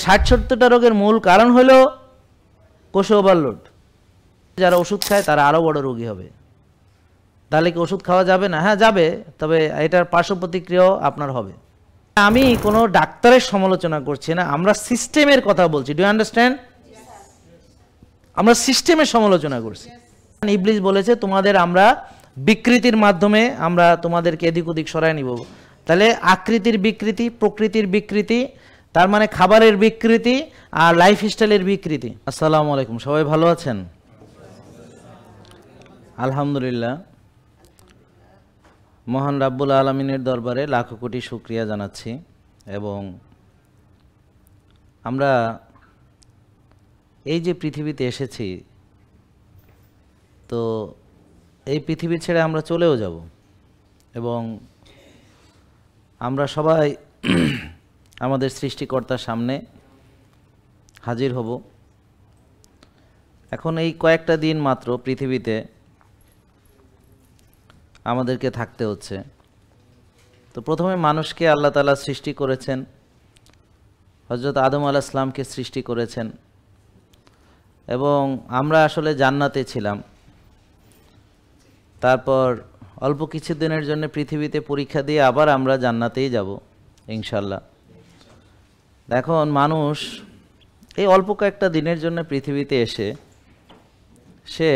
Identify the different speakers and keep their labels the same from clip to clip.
Speaker 1: 60-70টা রোগের মূল কারণ হলো কোষ ওভারলোড। যারা ওষুধ খায় তারা আরও বড় রোগী হবে। তাহলে কি ওষুধ খাওয়া যাবে না? হ্যাঁ যাবে, তবে এটার পার্শ্ব প্রতিক্রিয়াও আপনার হবে। আমি কোনো ডাক্তারের সমালোচনা করছি না, আমরা সিস্টেমের কথা বলছি। Do you understand? আমরা সিস্টেমের সমালোচনা করছি। ইবলিস বলেছে তোমাদের আমরা বিকৃতির মাধ্যমে আমরা তোমাদেরকে এদিক ওদিক সরায় নিব। তাহলে আকৃতির বিকৃতি, প্রকৃতির বিকৃতি, তার মানে খাবারের বিকৃতি আর লাইফস্টাইলের বিকৃতি। আসসালামু আলাইকুম, সবাই ভালো আছেন? আলহামদুলিল্লাহ, মহান রাব্বুল আলামিনের দরবারে লাখো কোটি শুকরিয়া জানাচ্ছি। এবং আমরা এই যে পৃথিবীতে এসেছি, তো এই পৃথিবী ছেড়ে আমরা চলেও যাব এবং আমরা সবাই আমাদের সৃষ্টিকর্তার সামনে হাজির হব। এখন এই কয়েকটা দিন মাত্র পৃথিবীতে আমাদেরকে থাকতে হচ্ছে। তো প্রথমে মানুষকে আল্লাহ তাআলা সৃষ্টি করেছেন, হযরত আদম আলাইহিস সালামকে সৃষ্টি করেছেন, এবং আমরা আসলে জান্নাতে ছিলাম। তারপর অল্প কিছু দিনের জন্য পৃথিবীতে পরীক্ষা দিয়ে আবার আমরা জান্নাতেই যাব ইনশাল্লাহ। এখন মানুষ এই অল্প কয়েকটা দিনের জন্য পৃথিবীতে এসে সে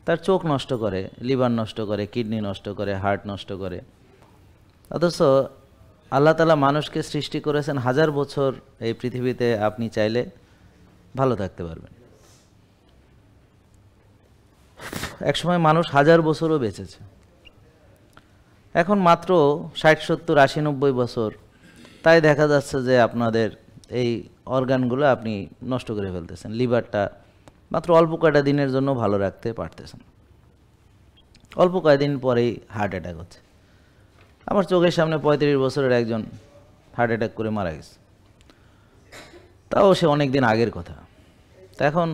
Speaker 1: তার চোখ নষ্ট করে, লিভার নষ্ট করে, কিডনি নষ্ট করে, হার্ট নষ্ট করে। অথচ আল্লাহ তাআলা মানুষকে সৃষ্টি করেছেন 1000 বছর এই পৃথিবীতে আপনি চাইলে ভালো থাকতে পারবেন। একসময় মানুষ 1000 বছরও বেঁচেছে, এখন মাত্র 60, 70, 80, 90 বছর। তাই দেখা যাচ্ছে যে আপনাদের এই অর্গানগুলো আপনি নষ্ট করে ফেলতেছেন। লিভারটা মাত্র অল্প কয়েকটা দিনের জন্য ভালো রাখতে পারতেছেন, অল্প কয়েকদিন পরেই হার্ট অ্যাটাক হচ্ছে। আমার চোখের সামনে 35 বছরের একজন হার্ট অ্যাটাক করে মারা গেছে, তাও সে অনেক দিন আগের কথা। তা এখন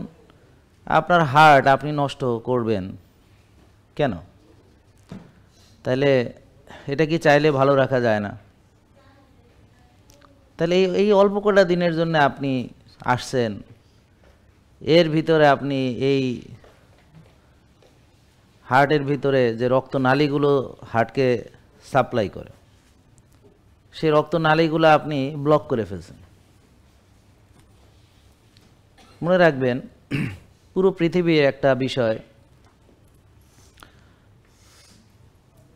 Speaker 1: আপনার হার্ট আপনি নষ্ট করবেন কেন? তাহলে এটা কি চাইলে ভালো রাখা যায় না? তাহলে এই অল্প কটা দিনের জন্য আপনি আসছেন, এর ভিতরে আপনি এই হার্টের ভিতরে যে রক্তনালীগুলো হার্টকে সাপ্লাই করে, সেই রক্তনালীগুলো আপনি ব্লক করে ফেলছেন। মনে রাখবেন, পুরো পৃথিবীর একটা বিষয়,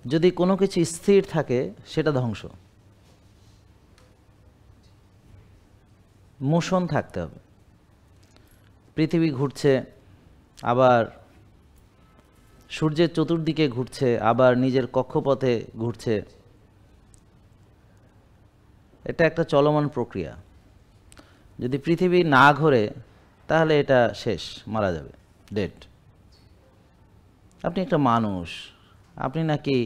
Speaker 1: যদি কোনো কিছু স্থির থাকে সেটা ধ্বংস। মোশন থাকতে হবে। পৃথিবী ঘুরছে, আবার সূর্যের চতুর্দিকে ঘুরছে, আবার নিজের কক্ষপথে ঘুরছে। এটা একটা চলমান প্রক্রিয়া। যদি পৃথিবী না ঘোরে তাহলে এটা শেষ, মারা যাবে, ডেড। আপনি একটা মানুষ, আপনি নাকি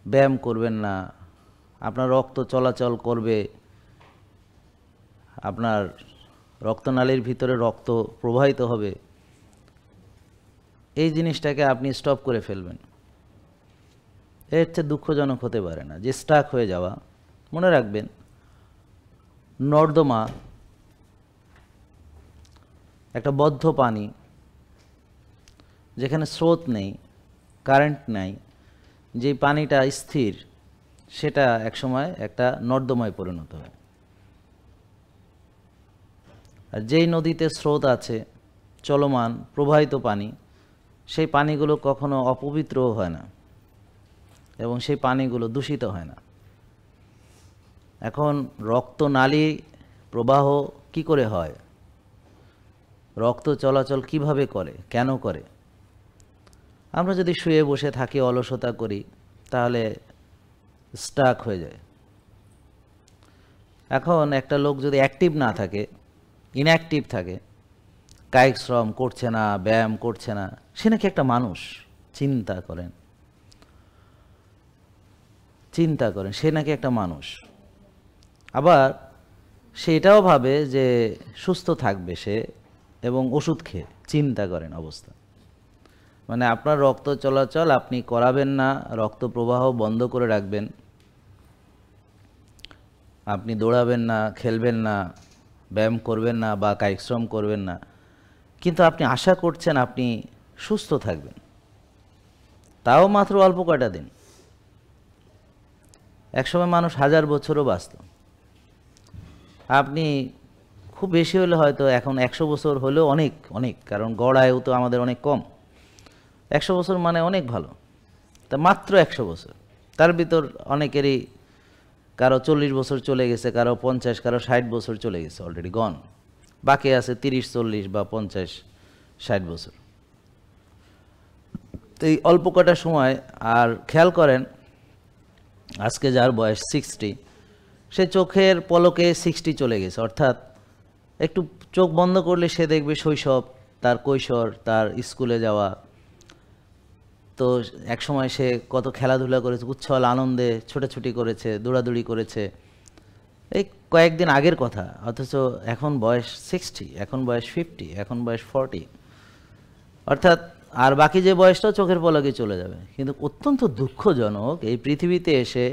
Speaker 1: ব্যায়াম করবেন না, আপনার রক্ত চলাচল করবে, আপনার রক্তনালীর ভিতরে রক্ত প্রবাহিত হবে, এই জিনিসটাকে আপনি স্টপ করে ফেলবেন। এর চেয়ে দুঃখজনক হতে পারে না যে স্টাক হয়ে যাওয়া। মনে রাখবেন, নর্দমা একটা বদ্ধ পানি, যেখানে স্রোত নেই, কারেন্ট নাই, যে পানিটা স্থির, সেটা একসময় একটা নর্দমায় পরিণত হয়। আর যেই নদীতে স্রোত আছে, চলমান প্রবাহিত পানি, সেই পানিগুলো কখনো অপবিত্রও হয় না এবং সেই পানিগুলো দূষিত হয় না। এখন রক্তনালী প্রবাহ কি করে হয়, রক্ত চলাচল কিভাবে করে, কেন করে? আমরা যদি শুয়ে বসে থাকি, অলসতা করি, তাহলে স্টাক হয়ে যায়। এখন একটা লোক যদি অ্যাক্টিভ না থাকে, ইনঅ্যাক্টিভ থাকে, কায়িক শ্রম করছে না, ব্যায়াম করছে না, সে নাকি একটা মানুষ? চিন্তা করেন, চিন্তা করেন, সে নাকি একটা মানুষ। আবার সে এটাও ভাবে যে সুস্থ থাকবে সে, এবং ওষুধ খেয়ে। চিন্তা করেন অবস্থা। মানে আপনার রক্ত চলাচল আপনি করাবেন না, রক্ত প্রবাহ বন্ধ করে রাখবেন, আপনি দৌড়াবেন না, খেলবেন না, ব্যায়াম করবেন না বা কায়িক শ্রম করবেন না, কিন্তু আপনি আশা করছেন আপনি সুস্থ থাকবেন, তাও মাত্র অল্প কয়টা দিন। একসময় মানুষ 1000 বছরও বাঁচত। আপনি খুব বেশি হলে হয়তো এখন 100 বছর হলেও অনেক অনেক, কারণ গড় আয়ু তো আমাদের অনেক কম। 100 বছর মানে অনেক ভালো। তা মাত্র 100 বছর, তার ভিতর অনেকেরই কারো 40 বছর চলে গেছে, কারো 50, কারো 60 বছর চলে গেছে, অলরেডি গন। বাকি আছে 30, 40 বা 50, 60 বছর। তো এই অল্প কটা সময়, আর খেয়াল করেন আজকে যার বয়স 60, সে চোখের পলকে 60 চলে গেছে, অর্থাৎ একটু চোখ বন্ধ করলে সে দেখবে শৈশব, তার কৈশোর, তার স্কুলে যাওয়া। তো এক সময় সে কত খেলাধুলা করেছে, উচ্ছল আনন্দে ছোটাছুটি করেছে, দৌড়াদৌড়ি করেছে, এই কয়েকদিন আগের কথা। অথচ এখন বয়স 60, এখন বয়স 50, এখন বয়স 40, অর্থাৎ আর বাকি যে বয়সটা চোখের পলকে চলে যাবে। কিন্তু অত্যন্ত দুঃখজনক, এই পৃথিবীতে এসে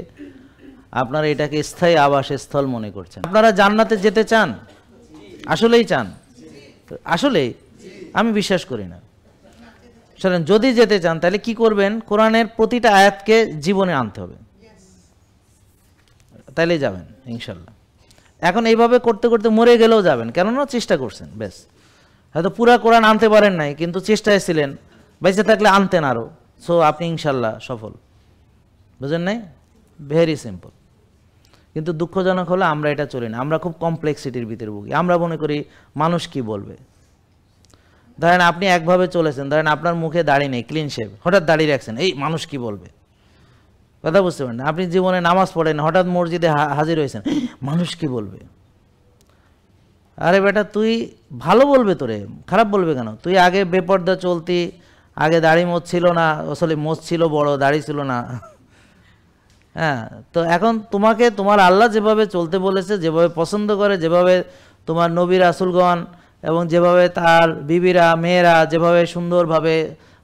Speaker 1: আপনারা এটাকে স্থায়ী আবাসস্থল মনে করছেন। আপনারা জান্নাতে যেতে চান? আসলেই চান? আসলেই আমি বিশ্বাস করি না। শুনেন, যদি যেতে চান তাহলে কি করবেন? কোরআনের প্রতিটা আয়াতকে জীবনে আনতে হবে, তাইলেই যাবেন ইনশাল্লাহ। এখন এইভাবে করতে করতে মরে গেলেও যাবেন, কেননা চেষ্টা করছেন। বেশ, হয়তো পুরা কোরআন আনতে পারেন নাই, কিন্তু চেষ্টায় ছিলেন, বেঁচে থাকলে আনতেন আরও। সো আপনি ইনশাল্লাহ সফল। বুঝেন নাই? Very simple. কিন্তু দুঃখজনক হলো আমরা এটা চলি না, আমরা খুব কমপ্লেক্সিটির ভিতরে ভুগি। আমরা মনে করি মানুষ কি বলবে। ধরেন আপনি একভাবে চলেছেন, ধরেন আপনার মুখে দাড়ি নেই, ক্লিন শেভ, হঠাৎ দাড়ি রাখছেন, এই মানুষ কি বলবে। কথা বুঝতে পারেন? আপনি জীবনে নামাজ পড়েন, হঠাৎ মসজিদে হাজির হয়েছেন, মানুষ কি বলবে। আরে বেটা, তুই ভালো বলবে, তোরে খারাপ বলবে কেন? তুই আগে বেপর্দা চলতি, আগে দাড়ি মোছ ছিল না, আসলে মোছ ছিল বড়, দাড়ি ছিল না। হ্যাঁ, তো এখন তোমাকে তোমার আল্লাহ যেভাবে চলতে বলেছে, যেভাবে পছন্দ করে, যেভাবে তোমার নবী রাসূলগণ এবং যেভাবে তার বিবিরা, মেয়েরা যেভাবে সুন্দরভাবে,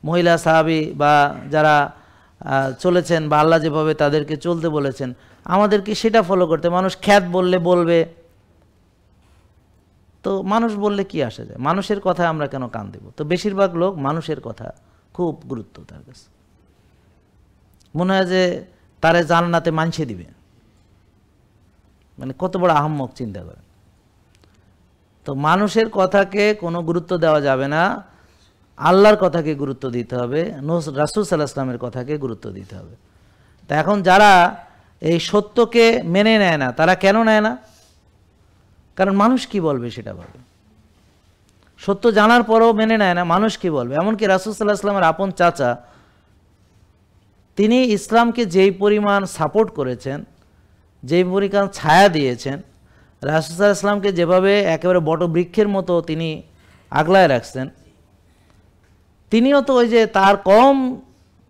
Speaker 1: মহিলা সাহাবী বা যারা চলেছেন, বা আল্লাহ যেভাবে তাদেরকে চলতে বলেছেন, আমাদেরকে সেটা ফলো করতে। মানুষ খ্যাত বললে বলবে, তো মানুষ বললে কি আসে যায়, মানুষের কথা আমরা কেন কান দেব? তো বেশিরভাগ লোক মানুষের কথা খুব গুরুত্ব তার কাছে, মনে হয় যে তারে জান্নাতে মানছে দিবে। মানে কত বড় আহাম্মক, চিন্তা করেন। তো মানুষের কথাকে কোনো গুরুত্ব দেওয়া যাবে না, আল্লাহর কথাকে গুরুত্ব দিতে হবে, রাসূল সাল্লাল্লাহু আলাইহি ওয়াসাল্লামের কথাকে গুরুত্ব দিতে হবে। তা এখন যারা এই সত্যকে মেনে নেয় না, তারা কেন নেয় না? কারণ মানুষ কি বলবে সেটা ভাবে। সত্য জানার পরও মেনে নেয় না, মানুষ কি বলবে। এমনকি রাসূল সাল্লাল্লাহু আলাইহি ওয়াসাল্লামের আপন চাচা, তিনি ইসলামকে যেই পরিমাণ সাপোর্ট করেছেন, যেই পরিমাণ ছায়া দিয়েছেন, রাসূল সাল্লাল্লাহু আলাইহি ওয়াসাল্লামকে যেভাবে একেবারে বটবৃক্ষের মতো তিনি আগলায় রাখছেন, তিনিও তো ওই যে তার কম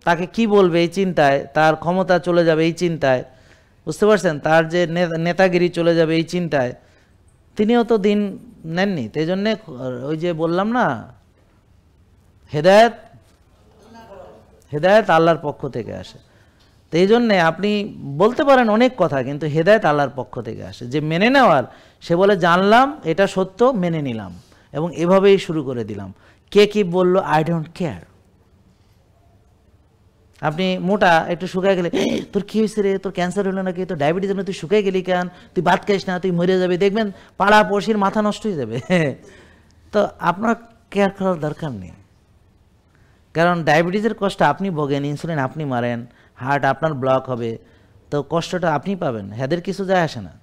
Speaker 1: তাকে কি বলবে এই চিন্তায়, তার ক্ষমতা চলে যাবে এই চিন্তায়, বুঝতে পারছেন, তার যে নেতাগিরি চলে যাবে এই চিন্তায় তিনিও তো দিন নেননি। তাই জন্যে ওই যে বললাম না, হেদায়েত আল্লাহর পক্ষ থেকে আসে। তো এই জন্যে আপনি বলতে পারেন অনেক কথা, কিন্তু হেদায়েত আল্লাহর পক্ষ থেকে আসে। যে মেনে নেওয়ার, সে বলে জানলাম এটা সত্য, মেনে নিলাম এবং এভাবেই শুরু করে দিলাম। কে কি বললো, আই ডোন্ট কেয়ার। আপনি মোটা, একটু শুকায় গেলে, তোর কি হয়েছে রে, তোর ক্যান্সার হলো নাকি, তোর ডায়াবেটিস হলো, তুই শুকায় গেলি কেন, তুই ভাত খাইস না, তুই মরে যাবে, দেখবেন পাড়া পড়শির মাথা নষ্ট হয়ে যাবে। তো আপনার কেয়ার করার দরকার নেই, কারণ ডায়াবেটিসের কষ্ট আপনি ভোগেন, ইনসুলিন আপনি মারেন, হার্ট আপনার ব্লক হবে, তো কষ্টটা আপনি পাবেন, হেদের কিছু যায় আসে না।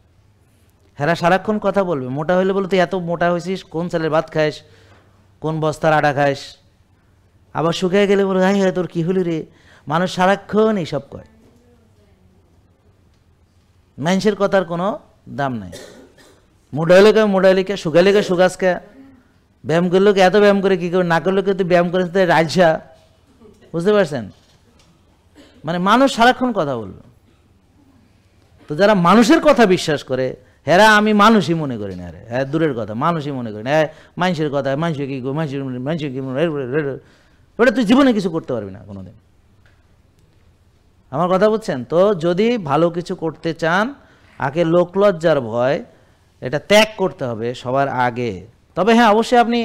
Speaker 1: হেরা সারাক্ষণ কথা বলবে, মোটা হইলে বলে তুই এত মোটা হয়েছিস, কোন চালের ভাত খাইস, কোন বস্তার আটা খাইস। আবার শুকিয়ে গেলে বলে, হাই হাই তোর কি হলি রে। মানুষ সারাক্ষণ এইসব কয়, মানুষের কথার কোনো দাম নাই। মোটা হলে কে মোটা হলে কে, শুকাইলে কে শুকাস কে, ব্যায়াম করলো কে এত ব্যায়াম করে কী করে, না করলে কে তুই ব্যায়াম করে রাজসা। বুঝতে পারছেন? মানে মানুষ সারাক্ষণ কথা বলবে। তো যারা মানুষের কথা বিশ্বাস করে, হেরা আমি মানুষই মনে করি না, হ্যাঁ দূরের কথা, মানুষই মনে করি না। হ্যাঁ মানুষের কথা, মানুষের কি মানুষের কি, ওটা তুই জীবনে কিছু করতে পারবি না কোনোদিন। আমার কথা বুঝছেন? তো যদি ভালো কিছু করতে চান, আগে লোকলজ্জার ভয় এটা ত্যাগ করতে হবে সবার আগে। তবে হ্যাঁ, অবশ্যই আপনি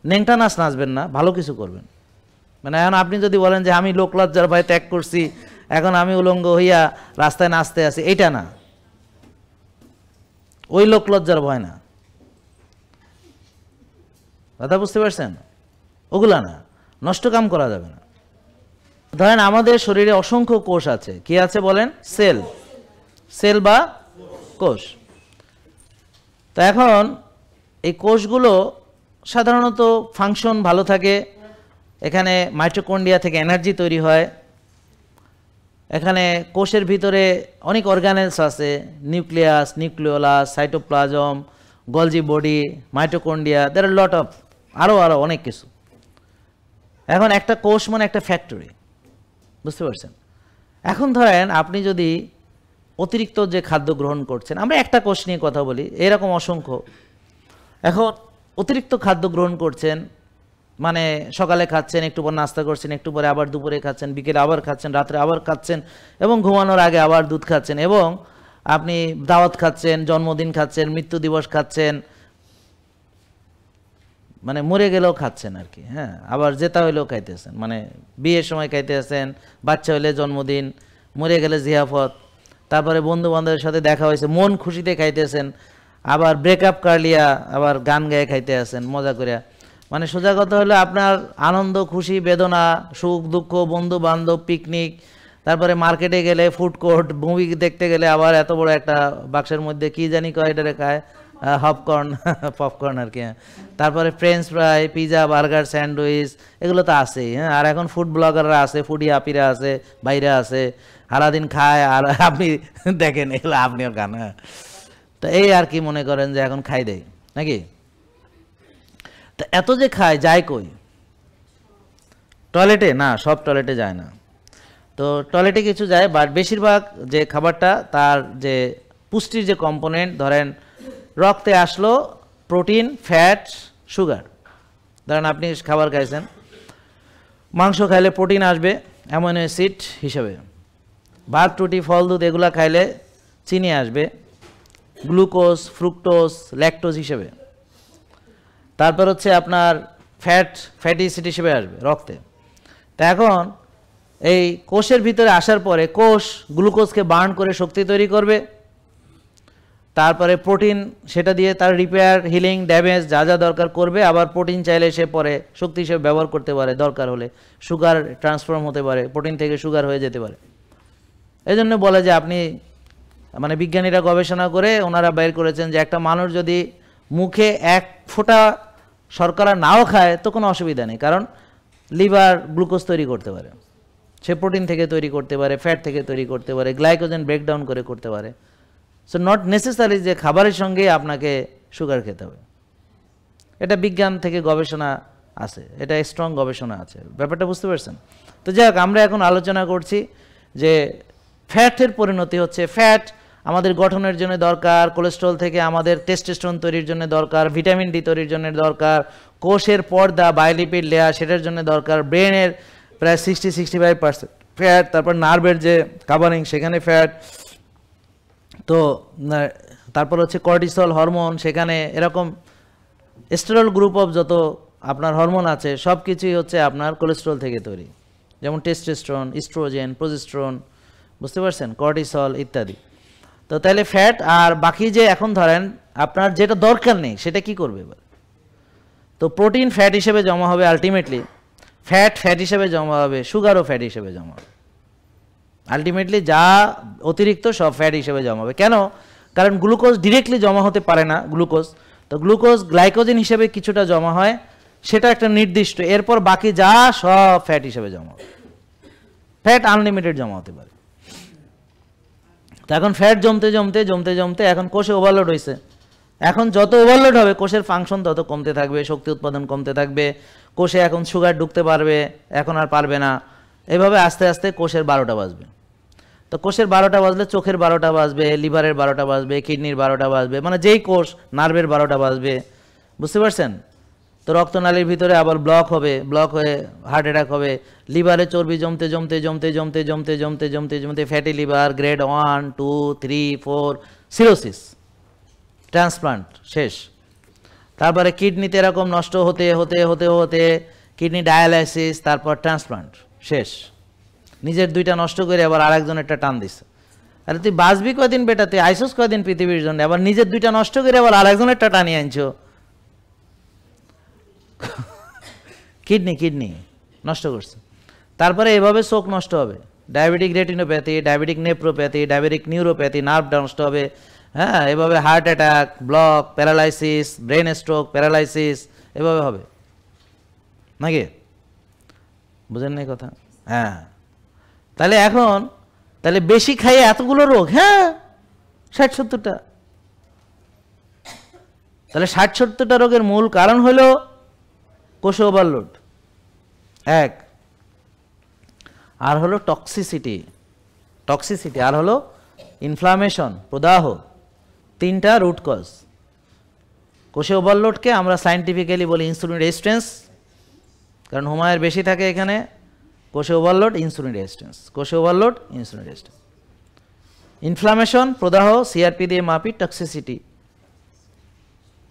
Speaker 1: নেংটা নাচ নাচবেন না, ভালো কিছু করবেন। মানে এখন আপনি যদি বলেন যে আমি লোকলজ্জার ভয় ত্যাগ করছি, এখন আমি উলঙ্গ হইয়া রাস্তায় নাচতে আছি, এইটা না, ওই লোকলজ্জার ভয় না, কথা বুঝতে পারছেন? ওগুলা না, নষ্ট কাম করা যাবে না। ধরেন আমাদের শরীরে অসংখ্য কোষ আছে, কি আছে বলেন? সেল, সেল বা কোষ। তো এখন এই কোষগুলো সাধারণত ফাংশন ভালো থাকে, এখানে মাইটোকন্ড্রিয়া থেকে এনার্জি তৈরি হয়, এখানে কোষের ভিতরে অনেক অর্গানেলস আছে, nucleus, nucleolus, cytoplasm, Golgi body, mitochondria, দের আর লট অফ আরও অনেক কিছু। এখন একটা কোষ মানে একটা ফ্যাক্টরি, বুঝতে পারছেন? এখন ধরেন আপনি যদি অতিরিক্ত যে খাদ্য গ্রহণ করছেন, আমরা একটা কোষ নিয়ে কথা বলি, এরকম অসংখ্য। এখন অতিরিক্ত খাদ্য গ্রহণ করছেন, মানে সকালে খাচ্ছেন, একটু পর নাস্তা করছেন, একটু পরে আবার দুপুরে খাচ্ছেন, বিকেলে আবার খাচ্ছেন, রাত্রে আবার খাচ্ছেন, এবং ঘুমানোর আগে আবার দুধ খাচ্ছেন, এবং আপনি দাওয়াত খাচ্ছেন, জন্মদিন খাচ্ছেন, মৃত্যু দিবস খাচ্ছেন, মানে মরে গেলেও খাচ্ছেন আর কি, হ্যাঁ, আবার জেতা হইলেও খাইতেছেন, মানে বিয়ের সময় খাইতেছেন, বাচ্চা হইলে জন্মদিন, মরে গেলে জিয়াফত, তারপরে বন্ধু বান্ধবের সাথে দেখা হয়েছে, মন খুশিতে খাইতেছেন, আবার ব্রেকআপ কার্লিয়া আবার গান গায়ে খাইতে আছেন মজা করিয়া। মানে সোজা কথা হলো আপনার আনন্দ, খুশি, বেদনা, সুখ, দুঃখ, বন্ধু বান্ধব, পিকনিক, তারপরে মার্কেটে গেলে, ফুড কোর্ট, মুভি দেখতে গেলে আবার এত বড় একটা বাক্সের মধ্যে কি জানি কয় এটারে খায়, হপকর্ন, পপকর্ন আর কি, তারপরে French fry, pizza, burger, sandwich, এগুলো তো আছেই, হ্যাঁ। আর এখন ফুড ব্লগাররা আছে, ফুডি আপিরা আছে, বাইরে আছে, সারাদিন খায়, আর আপনি দেখেন এগুলো আপনিও খান, হ্যাঁ। তো এই আর কি, মনে করেন যে এখন খাই দেয় নাকি। তো এত যে খায়, যায় কই? টয়লেটে না, সব টয়লেটে যায় না। তো টয়লেটে কিছু যায়, বাট বেশিরভাগ যে খাবারটা তার যে পুষ্টির যে কম্পোনেন্ট, ধরেন রক্তে আসলো প্রোটিন, ফ্যাট, সুগার। ধরেন আপনি খাবার খাইছেন, মাংস খাইলে প্রোটিন আসবে অ্যামিনো অ্যাসিড হিসেবে, ভাত, রুটি, ফল, দুধ এগুলা খাইলে চিনি আসবে, গ্লুকোজ, ফ্রুক্টোজ, ল্যাকটোজ হিসেবে। তারপর হচ্ছে আপনার ফ্যাটি অ্যাসিড হিসেবে আসবে রক্তে। তা এখন এই কোষের ভিতরে আসার পরে কোষ গ্লুকোজকে বার্ন করে শক্তি তৈরি করবে, তারপরে প্রোটিন সেটা দিয়ে তার রিপেয়ার, হিলিং, ড্যামেজ যা যা দরকার করবে, আবার প্রোটিন চাইলে সে পরে শক্তি হিসেবে ব্যবহার করতে পারে, দরকার হলে সুগার ট্রান্সফর্ম হতে পারে, প্রোটিন থেকে সুগার হয়ে যেতে পারে। এই জন্য বলে যে আপনি, মানে বিজ্ঞানীরা গবেষণা করে ওনারা বের করেছেন যে একটা মানুষ যদি মুখে এক ফোঁটা শর্করা নাও খায় তো কোনো অসুবিধা নেই, কারণ লিভার গ্লুকোজ তৈরি করতে পারে, সে প্রোটিন থেকে তৈরি করতে পারে, ফ্যাট থেকে তৈরি করতে পারে, গ্লাইকোজেন ব্রেকডাউন করে করতে পারে। সো নট নেসেসারি যে খাবারের সঙ্গে আপনাকে সুগার খেতে হবে। এটা বিজ্ঞান থেকে গবেষণা আছে, এটা স্ট্রং গবেষণা আছে, ব্যাপারটা বুঝতে পারছেন? তো যাই হোক, আমরা এখন আলোচনা করছি যে ফ্যাটের পরিণতি হচ্ছে, ফ্যাট আমাদের গঠনের জন্য দরকার, কোলেস্ট্রল থেকে আমাদের টেস্টোস্টেরন তৈরির জন্য দরকার, ভিটামিন ডি তৈরির জন্য দরকার, কোষের পর্দা বায়োলিপিড লেয়ার সেটার জন্য দরকার, ব্রেনের প্রায় 60-65% ফ্যাট, তারপর নার্ভের যে কাভারিং সেখানে ফ্যাট, তো তারপর হচ্ছে কর্টিসল হরমোন, সেখানে এরকম স্টেরল গ্রুপ অফ যত আপনার হরমোন আছে সব কিছুই হচ্ছে আপনার কোলেস্ট্রল থেকে তৈরি, যেমন টেস্টোস্টেরন, ইস্ট্রোজেন, প্রোজেস্টেরন, বুঝতে পারছেন, কর্টিসল ইত্যাদি। তো তাহলে ফ্যাট আর বাকি যে এখন ধরেন আপনার যেটা দরকার নেই সেটা কি করবে এবার? তো প্রোটিন ফ্যাট হিসেবে জমা হবে, আলটিমেটলি ফ্যাট হিসেবে জমা হবে, সুগারও ফ্যাট হিসেবে জমা হবে, আলটিমেটলি যা অতিরিক্ত সব ফ্যাট হিসেবে জমা হবে। কেন? কারণ গ্লুকোজ ডিরেক্টলি জমা হতে পারে না, তো গ্লুকোজ গ্লাইকোজেন হিসেবে কিছুটা জমা হয়, সেটা একটা নির্দিষ্ট, এরপর বাকি যা সব ফ্যাট হিসেবে জমা হবে। ফ্যাট আনলিমিটেড জমা হতে পারে। তো এখন ফ্যাট জমতে এখন কোষে ওভারলোড হয়েছে, এখন যত ওভারলোড হবে কোষের ফাংশন তত কমতে থাকবে, শক্তি উৎপাদন কমতে থাকবে, কোষে এখন সুগার ঢুকতে পারবে, এখন আর পারবে না, এভাবে আস্তে আস্তে কোষের 12টা বাজবে। তো কোষের 12টা বাজলে চোখের 12টা বাজবে, লিভারের 12টা বাজবে, কিডনির 12টা বাজবে, মানে যেই কোষ নার্ভের 12টা বাজবে, বুঝতে পারছেন? তো রক্তনালীর ভিতরে আবার ব্লক হবে, ব্লক হয়ে হার্ট অ্যাটাক হবে, লিভারে চর্বি জমতে fatty liver grade 1, 2, 3, 4 cirrhosis, transplant শেষ। তারপরে কিডনিতে এরকম নষ্ট হতে হতে হতে হতে কিডনি ডায়ালাইসিস, তারপর ট্রান্সপ্লান্ট শেষ। নিজের দুইটা নষ্ট করে আবার আরেকজনেরটা টান দিছে। আরে তুই বাঁচবি কয়দিন বেটা, তুই আইসোস কয়দিন পৃথিবীর জন্য, আবার নিজের দুইটা নষ্ট করে আবার আরেকজনেরটা টানিয়ে আনছো। কিডনি নষ্ট করছে। তারপরে এভাবে চোখ নষ্ট হবে, diabetic retinopathy, diabetic নেপ্রোপ্যাথি, diabetic neuropathy, nerve নষ্ট হবে। হ্যাঁ, এভাবে heart attack, block, paralysis, brain stroke, paralysis এভাবে হবে নাকি? বুঝেন না কথা? হ্যাঁ, তাহলে বেশি খাইয়ে এতগুলো রোগ? হ্যাঁ, 60-70টা। তাহলে 60-70টা রোগের মূল কারণ হলো কোষ ওভারলোড এক, আর হলো টক্সিসিটি, আর হলো ইনফ্লামেশন, প্রদাহ। 3টা রুট কজ। কোষে ওভারলোডকে আমরা সায়েন্টিফিক্যালি বলি ইনসুলিন রেজিস্ট্যান্স, কারণ হুমায়ের বেশি থাকে এখানে। কোষে ওভারলোড, ইনসুলিন রেজিস্ট্যান্স, কোষে ওভারলোড, ইনসুলিন রেজিস্ট্যান্স। ইনফ্লামেশন, প্রদাহ, সিআরপি দিয়ে মাপি, টক্সিসিটি।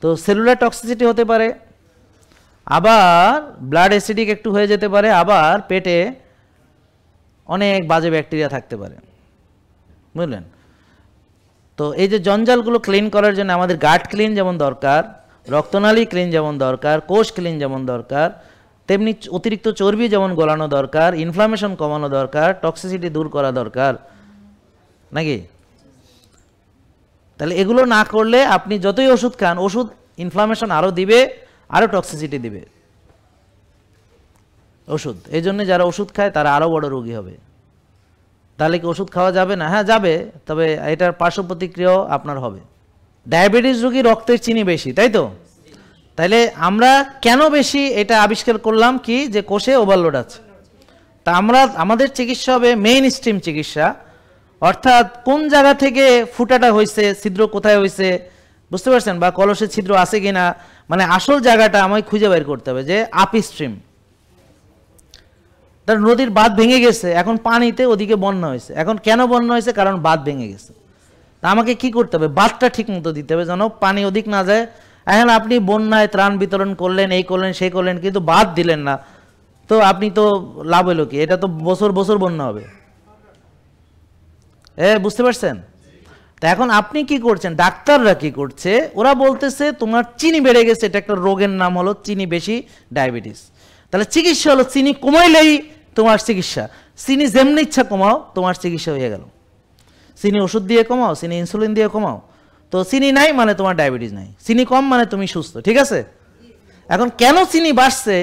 Speaker 1: তো সেলুলার টক্সিসিটি হতে পারে, আবার ব্লাড অ্যাসিডিক একটু হয়ে যেতে পারে, আবার পেটে অনেক বাজে ব্যাকটেরিয়া থাকতে পারে, বুঝলেন? তো এই যে জঞ্জালগুলো ক্লিন করার জন্য আমাদের গাট ক্লিন যেমন দরকার, রক্তনালী ক্লিন যেমন দরকার, কোষ ক্লিন যেমন দরকার, তেমনি অতিরিক্ত চর্বি যেমন গলানো দরকার, ইনফ্লামেশন কমানো দরকার, টক্সিসিটি দূর করা দরকার নাকি? তাহলে এগুলো না করলে আপনি যতই ওষুধ খান, ওষুধ ইনফ্লামেশন আরও দিবে, আরও টক্সিসিটি দিবে ওষুধ। এই জন্য যারা ওষুধ খায় তারা আরও বড় রোগী হবে। তাহলে কি ওষুধ খাওয়া যাবে না? হ্যাঁ যাবে, তবে এটার পার্শ্ব প্রতিক্রিয়াও আপনার হবে। ডায়াবেটিস রোগী রক্তের চিনি বেশি, তাই তো? তাইলে আমরা কেন বেশি এটা আবিষ্কার করলাম কি, যে কোষে ওভারলোড আছে। তা আমাদের চিকিৎসা হবে মেইন স্ট্রিম চিকিৎসা, অর্থাৎ কোন জায়গা থেকে ফুটাটা হয়েছে, ছিদ্র কোথায় হয়েছে, বুঝতে পারছেন? বা কলসের ছিদ্র আছে কিনা, মানে আসল জায়গাটা আমায় খুঁজে বের করতে হবে, যে আপ স্ট্রিম। তার নদীর বাঁধ ভেঙে গেছে, এখন পানিতে ওদিকে বন্যা হয়েছে। এখন কেন বন্যা হয়েছে? কারণ বাঁধ ভেঙে গেছে। তা আমাকে কি করতে হবে? বাঁধটা ঠিক মতো দিতে হবে যেন পানি ওদিক না যায়। এখন আপনি বন্যায় ত্রাণ বিতরণ করলেন, এই করলেন সেই করলেন, কিন্তু বাঁধ দিলেন না, তো আপনি তো লাভ হলো কি? এটা তো বছর বছর বন্যা হবে। বুঝতে পারছেন? তা এখন আপনি কি করছেন, ডাক্তাররা কি করছে, ওরা বলতেছে তোমার চিনি বেড়ে গেছে, এটা একটা রোগের নাম হলো চিনি বেশি, ডায়াবেটিস। তাহলে চিকিৎসা হলো চিনি কমাইলেই তোমার চিকিৎসা। চিনি যেমনি ইচ্ছা কমাও, তোমার চিকিৎসা হয়ে গেল। চিনি ওষুধ দিয়ে কমাও, চিনি ইনসুলিন দিয়ে কমাও, তো চিনি নাই মানে তোমার ডায়াবেটিস নাই, চিনি কম মানে তুমি সুস্থ, ঠিক আছে? এখন কেন চিনি বাড়ছে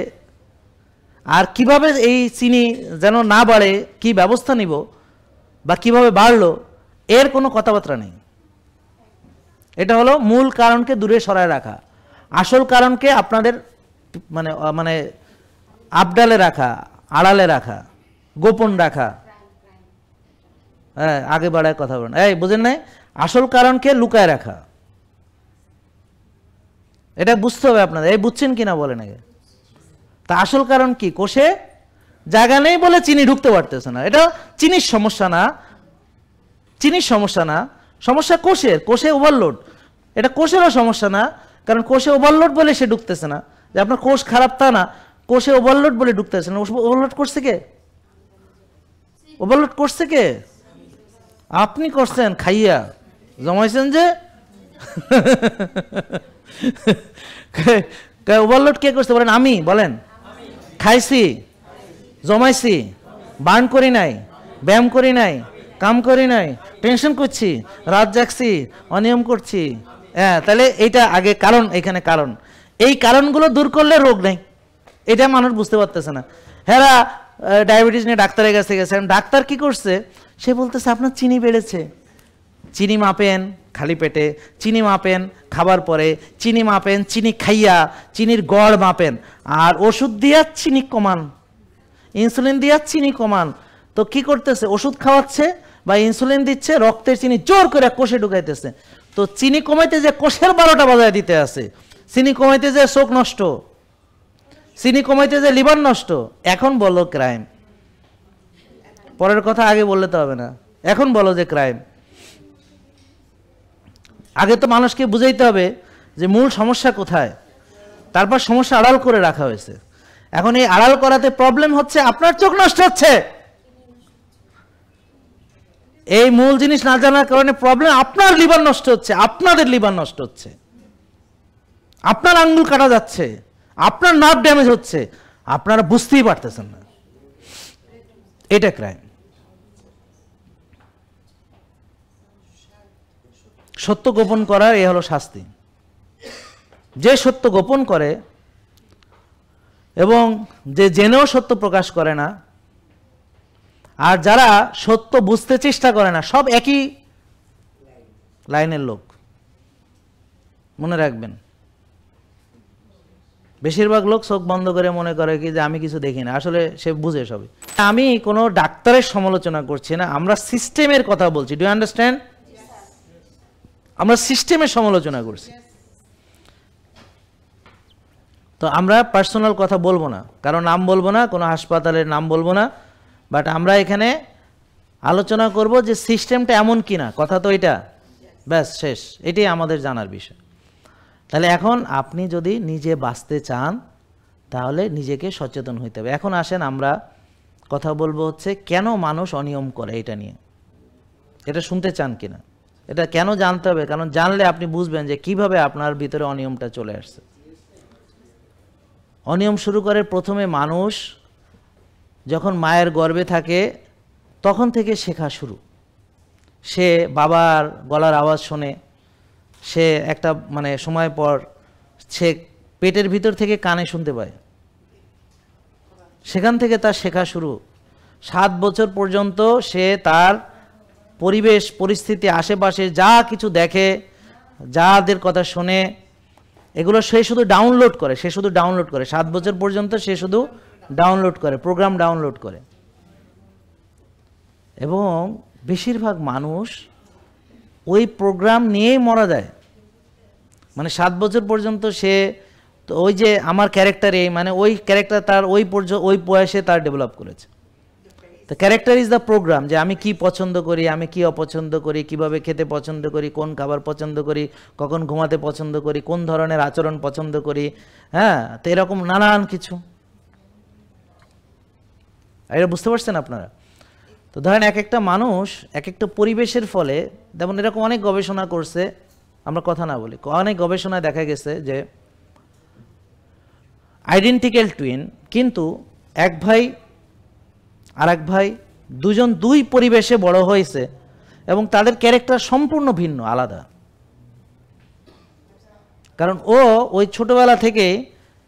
Speaker 1: আর কিভাবে এই চিনি যেন না বাড়ে কি ব্যবস্থা নিব বা কিভাবে বাড়লো, এর কোনো কথাবার্তা নেই। এটা হলো মূল কারণকে দূরে সরায় রাখা, আসল কারণকে আপনাদের মানে মানে আবডালে রাখা, আড়ালে রাখা, গোপন রাখা। হ্যাঁ, আগে বাড়ায় কথা বলেন, এই বুঝেন নাই? আসল কারণকে লুকায় রাখা, এটা বুঝতে হবে আপনাদের। এই বুঝছেন কিনা বলেন আগে। তা আসল কারণ কি? কোষে জায়গা নেই বলে চিনি ঢুকতে পারতেছে না। এটা চিনির সমস্যা না, চিনির সমস্যা না, সমস্যা কোষের, কোষে ওভারলোড। এটা কোষেরও সমস্যা না, কারণ কোষে ওভারলোড বলে সে ঢুকতেছে না। যে আপনার কোষ খারাপ তা না, কোষে ওভারলোড বলে ঢুকতেছে না। ওভারলোড করছে কে? ওভারলোড করছে কে? আপনি করছেন, খাইয়া জমাইছেন যে। ওভারলোড কে করছে বলেন? আমি। বলেন, খাইছি, জমাইছি, বার্ন করি নাই, ব্যায়াম করি নাই, কাম করি নাই, টেনশন করছি, রাত জাগছি, অনিয়ম করছি। হ্যাঁ, তাহলে এইটা আগে কারণ, এখানে কারণ। এই কারণগুলো দূর করলে রোগ নেই, এটা মানুষ বুঝতে পারতেছে না। হ্যাঁ, ডায়াবেটিস নিয়ে ডাক্তারের কাছে গেছেন, ডাক্তার কি করছে? সে বলতেছে আপনার চিনি বেড়েছে। চিনি মাপেন খালি পেটে, চিনি মাপেন খাবার পরে, চিনি মাপেন চিনি খাইয়া, চিনির গড় মাপেন, আর ওষুধ দিয়া চিনি কমান, ইনসুলিন দিয়া চিনি কমান। তো কি করতেছে? ওষুধ খাওয়াচ্ছে বা ইনসুলিন দিচ্ছে, রক্তের চিনি জোর করে কোষে ঢুকাইতেছে। তো চিনি কমাইতে যে কোষের 12টা বাজায় দিতে আছে, চিনি কমাইতে যে চোখ নষ্ট, চিনি কমাইতে যে লিভার নষ্ট। এখন বলো ক্রাইম, পরের কথা আগে বললে তো হবে না, এখন বলো যে ক্রাইম। আগে তো মানুষকে বুঝাইতে হবে যে মূল সমস্যা কোথায়, তারপর সমস্যা আড়াল করে রাখা হয়েছে। এখন এই আড়াল করাতে প্রবলেম হচ্ছে, আপনার চোখ নষ্ট হচ্ছে। এই মূল জিনিস না জানার কারণে প্রবলেম, আপনার লিভার নষ্ট হচ্ছে, আপনাদের লিভার নষ্ট হচ্ছে, আপনার আঙ্গুল কাটা যাচ্ছে, আপনার নার্ভ ড্যামেজ হচ্ছে, আপনারা বুঝতেই পারতেছেন না। এটা ক্রাইম। সত্য গোপন করার এ হলো শাস্তি। যে সত্য গোপন করে এবং যে জেনেও সত্য প্রকাশ করে না, আর যারা সত্য বুঝতে চেষ্টা করে না, সব একই লাইনের লোক। মনে রাখবেন, বেশিরভাগ লোক চোখ বন্ধ করে মনে করে কি যে আমি কিছু দেখি না, আসলে সে বুঝে সবই। আমি কোনো ডাক্তারের সমালোচনা করছি না, আমরা সিস্টেমের কথা বলছি। Do you understand? আমরা সিস্টেমের সমালোচনা করছি। তো আমরা পার্সোনাল কথা বলবো না, কারণ নাম বলবো না, কোনো হাসপাতালের নাম বলবো না, বাট আমরা এখানে আলোচনা করব যে সিস্টেমটা এমন কিনা। কথা তো এটা, ব্যাস শেষ। এটাই আমাদের জানার বিষয়। তাহলে এখন আপনি যদি নিজে বাঁচতে চান তাহলে নিজেকে সচেতন হইতে হবে। এখন আসেন আমরা কথা বলবো হচ্ছে কেন মানুষ অনিয়ম করে, এটা নিয়ে। এটা শুনতে চান কিনা, এটা কেন জানতে হবে, কারণ জানলে আপনি বুঝবেন যে কিভাবে আপনার ভিতরে অনিয়মটা চলে আসছে। অনিয়ম শুরু করে প্রথমে মানুষ যখন মায়ের গর্ভে থাকে তখন থেকে শেখা শুরু। সে বাবার গলার আওয়াজ শোনে, সে একটা মানে সময় পর সে পেটের ভিতর থেকে কানে শুনতে পায়, সেখান থেকে তার শেখা শুরু। 7 বছর পর্যন্ত সে তার পরিবেশ পরিস্থিতি আশেপাশে যা কিছু দেখে, যাদের কথা শোনে, এগুলো সে শুধু ডাউনলোড করে। 7 বছর পর্যন্ত সে শুধু ডাউনলোড করে, প্রোগ্রাম ডাউনলোড করে। এবং বেশিরভাগ মানুষ ওই প্রোগ্রাম নিয়েই মারা যায়। মানে 7 বছর পর্যন্ত সে তো ওই যে আমার ক্যারেক্টার এই, মানে ওই ক্যারেক্টার তার ওই বয়সে তার ডেভেলপ করেছে। তো ক্যারেক্টার ইজ দ্য প্রোগ্রাম, যে আমি কি পছন্দ করি, আমি কি অপছন্দ করি, কিভাবে খেতে পছন্দ করি, কোন খাবার পছন্দ করি, কখন ঘুমাতে পছন্দ করি, কোন ধরনের আচরণ পছন্দ করি, হ্যাঁ। তো এরকম নানান কিছু, এটা বুঝতে পারছেন আপনারা? তো ধরেন এক একটা মানুষ এক একটা পরিবেশের ফলে, যেমন এরকম অনেক গবেষণা করছে, আমরা কথা না বলি, অনেক গবেষণায় দেখা গেছে যে আইডেন্টিক্যাল টুইন, কিন্তু এক ভাই আর এক ভাই দুজন দুই পরিবেশে বড় হয়েছে এবং তাদের ক্যারেক্টার সম্পূর্ণ ভিন্ন, আলাদা। কারণ ও ওই ছোটবেলা থেকে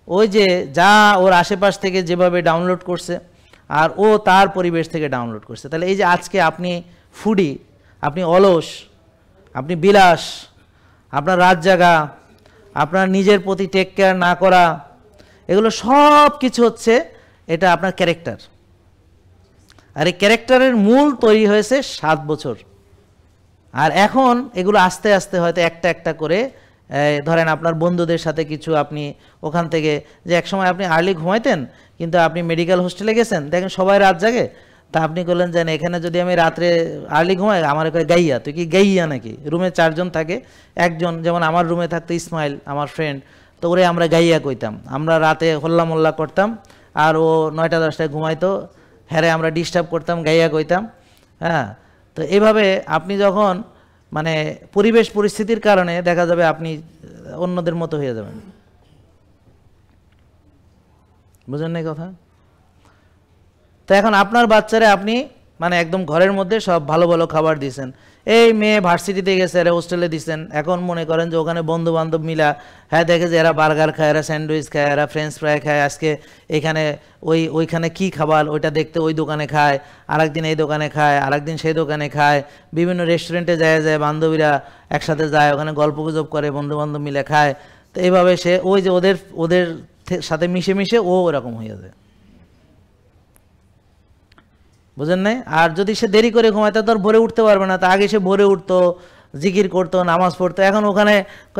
Speaker 1: ওই যে যা ওর আশেপাশ থেকে যেভাবে ডাউনলোড করছে, আর ও তার পরিবেশ থেকে ডাউনলোড করছে। তাহলে এই যে আজকে আপনি ফুডি, আপনি অলস, আপনি বিলাস, আপনার রাত জাগা, আপনার নিজের প্রতি টেক কেয়ার না করা, এগুলো সব কিছু হচ্ছে এটা আপনার ক্যারেক্টার। আর এই ক্যারেক্টারের মূল তৈরি হয়েছে 7 বছর। আর এখন এগুলো আস্তে আস্তে হয়তো একটা একটা করে, ধরেন আপনার বন্ধুদের সাথে কিছু আপনি ওখান থেকে, যে একসময় আপনি আর্লি ঘুমাইতেন কিন্তু আপনি মেডিকেল হোস্টেলে গেছেন, দেখেন সবাই রাত জাগে, তা আপনি বললেন যে এখানে যদি আমি রাত্রে আর্লি ঘুমাই, আমার কয় গাইয়া, তুই কি গাইয়া নাকি? রুমে 4 জন থাকে, একজন যেমন আমার রুমে থাকতো ইসমাইল, আমার ফ্রেন্ড, তো ওরে আমরা গাইয়া কইতাম। আমরা রাতে হল্লা মোল্লা করতাম, আর ও 9টা 10টায় ঘুমাইতো, হ্যাঁ আমরা ডিস্টার্ব করতাম, গাইয়া কইতাম, হ্যাঁ। তো এইভাবে আপনি যখন মানে পরিবেশ পরিস্থিতির কারণে দেখা যাবে আপনি অন্যদের মতো হয়ে যাবেন। বুঝেন নাই কথা? তো এখন আপনার বাচ্চারে আপনি মানে একদম ঘরের মধ্যে সব ভালো ভালো খাবার দিয়েছেন, এই মেয়ে ভার্সিটিতে গেছে, এরা হোস্টেলে দিচ্ছেন, এখন মনে করেন যে ওখানে বন্ধু বান্ধব মিলা, হ্যাঁ দেখে যে এরা বার্গার খায়, এরা স্যান্ডউইচ খায়, এরা ফ্রেঞ্চ ফ্রাই খায়, আজকে এখানে ওইখানে কি খাবার ওইটা দেখতে ওই দোকানে খায়, আরেকদিন এই দোকানে খায়, আরেকদিন সেই দোকানে খায়, বিভিন্ন রেস্টুরেন্টে যায় বান্ধবীরা একসাথে যায়, ওখানে গল্প গুজব করে, বন্ধু বান্ধব মিলে খায়। তো এইভাবে সে ওই যে ওদের সাথে মিশে মিশে ও ওরকম হয়ে যায়। বুঝেন নাই? আর যদি সে দেরি করে ঘুমায় তা তো আর ভোরে উঠতে পারবে না। তা আগে সে ভোরে উঠতো, জিকির করতো, নামাজ পড়তো। এখন ওখানে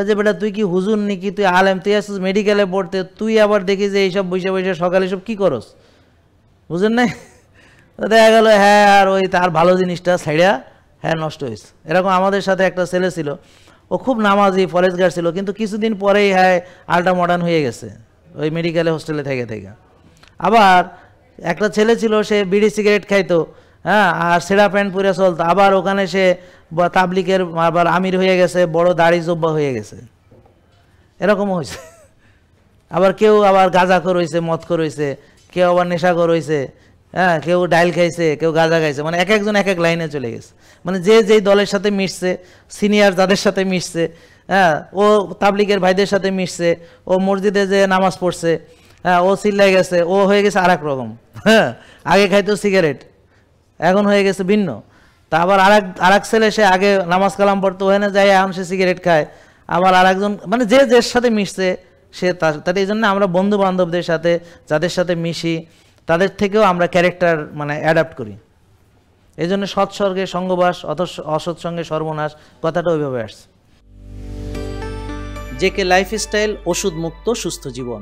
Speaker 1: যে বেটা তুই কি হুজুর নাকি, তুই আলেম, তুই আসছিস মেডিকেলে পড়তে, তুই আবার দেখি যে এইসব বসে বসে সকালে সব কি করস? বুঝেন নাই? দেখা গেল হ্যাঁ, আর ওই তার ভালো জিনিসটা ছাইড়া হ্যাঁ নষ্ট হয়েছে। এরকম আমাদের সাথে একটা ছেলে ছিল, ও ও খুব নামাজি ফরেজগার ছিল, কিন্তু কিছুদিন পরেই হ্যাঁ আল্ট্রা মডার্ন হয়ে গেছে ওই মেডিকেলে হোস্টেলে থেকে থেকে। আবার একটা ছেলে ছিল, সে বিড়ি সিগারেট খাইতো, হ্যাঁ, আর সেরা প্যান্ট পরে চলতো, আবার ওখানে সে তাবলিকের আবার আমির হয়ে গেছে, বড় দাড়ি জব্বা হয়ে গেছে, এরকমও হয়েছে। আবার কেউ আবার গাঁজাখোর হয়েছে, মদখোর হয়েছে, কেউ আবার নেশাখোর হয়েছে, হ্যাঁ, কেউ ডাইল খাইছে, কেউ গাঁজা খাইছে, মানে এক একজন এক এক লাইনে চলে গেছে। মানে যে যেই দলের সাথে মিশছে, সিনিয়র যাদের সাথে মিশছে, হ্যাঁ, ও তাবলিগের ভাইদের সাথে মিশছে, ও মসজিদে যে নামাজ পড়ছে, হ্যাঁ, ও চিল্লাই গেছে, ও হয়ে গেছে আর এক রকম। হ্যাঁ, আগে খাইতো সিগারেট, এখন হয়ে গেছে ভিন্ন। তা আবার আর এক ছেলে, সে আগে নামাজ কালাম পড়তো, ওখানে যায়, এখন সে সিগারেট খায়। আবার আর একজন, মানে যে যার সাথে মিশছে সে তার। এই জন্য আমরা বন্ধু বান্ধবদের সাথে, যাদের সাথে মিশি, তাদের থেকেও আমরা ক্যারেক্টার মানে অ্যাডাপ্ট করি। এই জন্য সৎসর্গে সঙ্গবাস, অসৎসঙ্গে সর্বনাশ, কথাটা ওইভাবে আসছে।
Speaker 2: জেকে লাইফস্টাইল, ওষুধ মুক্ত সুস্থ জীবন।